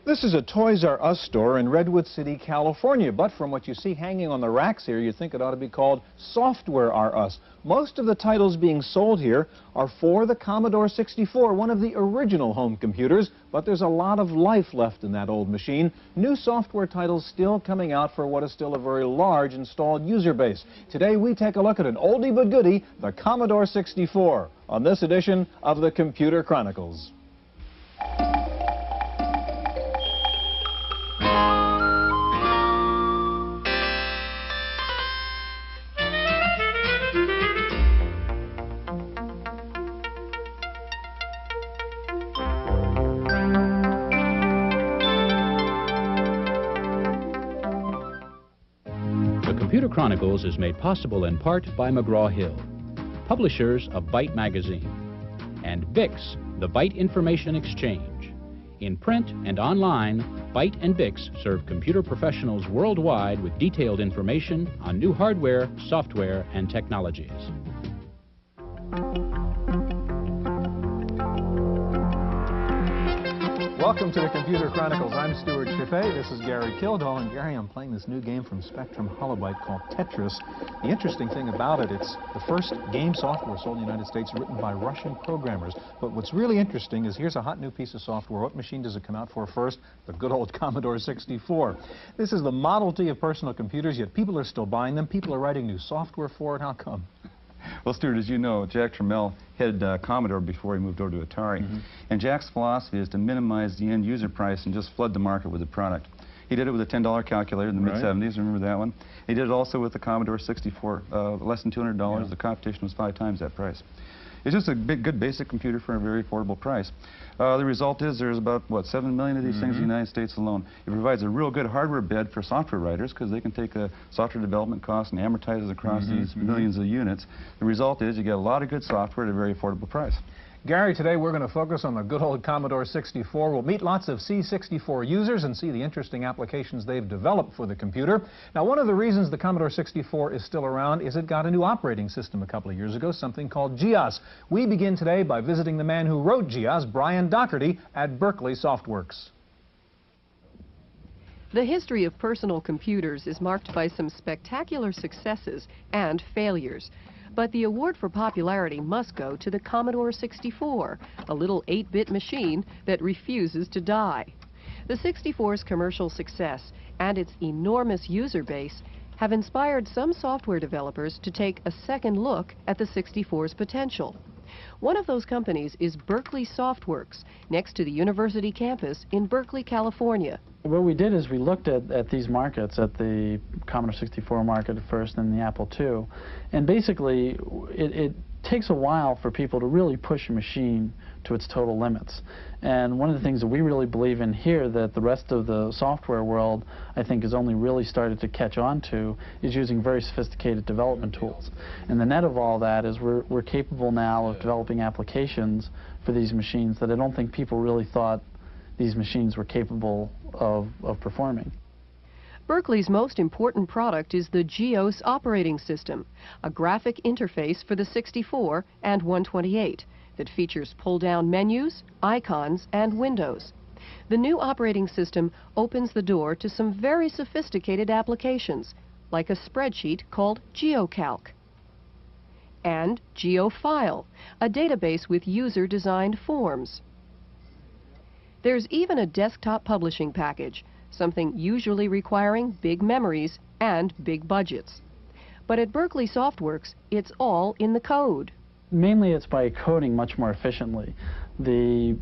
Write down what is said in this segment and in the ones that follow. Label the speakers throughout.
Speaker 1: This is a Toys R Us store in Redwood City, California, but from what you see hanging on the racks here, you think it ought to be called Software R Us. Most of the titles being sold here are for the Commodore 64, one of the original home computers, but there's a lot of life left in that old machine. New software titles still coming out for what is still a very large installed user base. Today we take a look at an oldie but goodie, the Commodore 64, on this edition of the Computer Chronicles.
Speaker 2: Computer Chronicles is made possible in part by McGraw-Hill, publishers of Byte magazine, and BIX, the Byte Information Exchange. In print and online, Byte and BIX serve computer professionals worldwide with detailed information on new hardware, software, and technologies.
Speaker 1: Welcome to the Computer Chronicles. I'm Stewart Cheifet. This is Gary Kildall. And Gary, I'm playing this new game from Spectrum Holobyte called Tetris. The interesting thing about it, it's the first game software sold in the United States written by Russian programmers. But what's really interesting is here's a hot new piece of software. What machine does it come out for first? The good old Commodore 64. This is the Model T of personal computers, yet people are still buying them. People are writing new software for it. How come?
Speaker 3: Well, Stewart, as you know, Jack Tramiel headed Commodore before he moved over to Atari. And Jack's philosophy is to minimize the end user price and just flood the market with the product. He did it with a $10 calculator in the mid-70s, remember that one? He did it also with the Commodore 64, less than $200. Yeah. The competition was 5 times that price. It's just a good basic computer for a very affordable price. The result is there's about, what, 7 million of these things in the United States alone. It provides a real good hardware bed for software writers because they can take a software development cost and amortize it across these millions of units. The result is you get a lot of good software at a very affordable price.
Speaker 1: Gary, today we're going to focus on the good old Commodore 64. We'll meet lots of C64 users and see the interesting applications they've developed for the computer. Now, one of the reasons the Commodore 64 is still around is it got a new operating system a couple of years ago, something called GEOS. We begin today by visiting the man who wrote GEOS, Brian Doherty, at Berkeley Softworks.
Speaker 4: The history of personal computers is marked by some spectacular successes and failures. But the award for popularity must go to the Commodore 64, a little 8-bit machine that refuses to die. The 64's commercial success and its enormous user base have inspired some software developers to take a second look at the 64's potential. One of those companies is Berkeley Softworks, next to the university campus in Berkeley, California.
Speaker 5: What we did is we looked at these markets, at the Commodore 64 market first and the Apple II, and basically it takes a while for people to really push a machine to its total limits. And one of the things that we really believe in here that the rest of the software world, I think, has only really started to catch on to is using very sophisticated development tools. And the net of all that is we're capable now of developing applications for these machines that I don't think people really thought these machines were capable of performing.
Speaker 4: Berkeley's most important product is the GEOS operating system, a graphic interface for the 64 and 128 that features pull-down menus, icons, and windows. The new operating system opens the door to some very sophisticated applications, like a spreadsheet called GeoCalc, and GeoFile, a database with user-designed forms. There's even a desktop publishing package, something usually requiring big memories and big budgets. But at Berkeley Softworks, it's all in the code.
Speaker 5: Mainly it's by coding much more efficiently. The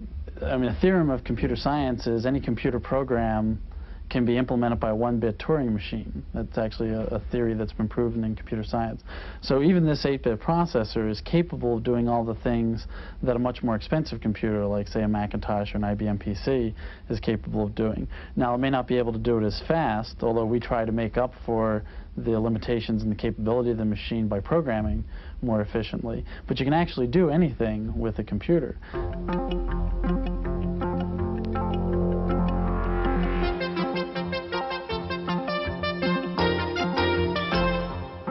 Speaker 5: theorem of computer science is any computer program can be implemented by a 1-bit Turing machine. That's actually a theory that's been proven in computer science. So even this 8-bit processor is capable of doing all the things that a much more expensive computer, like say a Macintosh or an IBM PC, is capable of doing. Now, it may not be able to do it as fast, although we try to make up for the limitations and the capability of the machine by programming more efficiently. But you can actually do anything with a computer.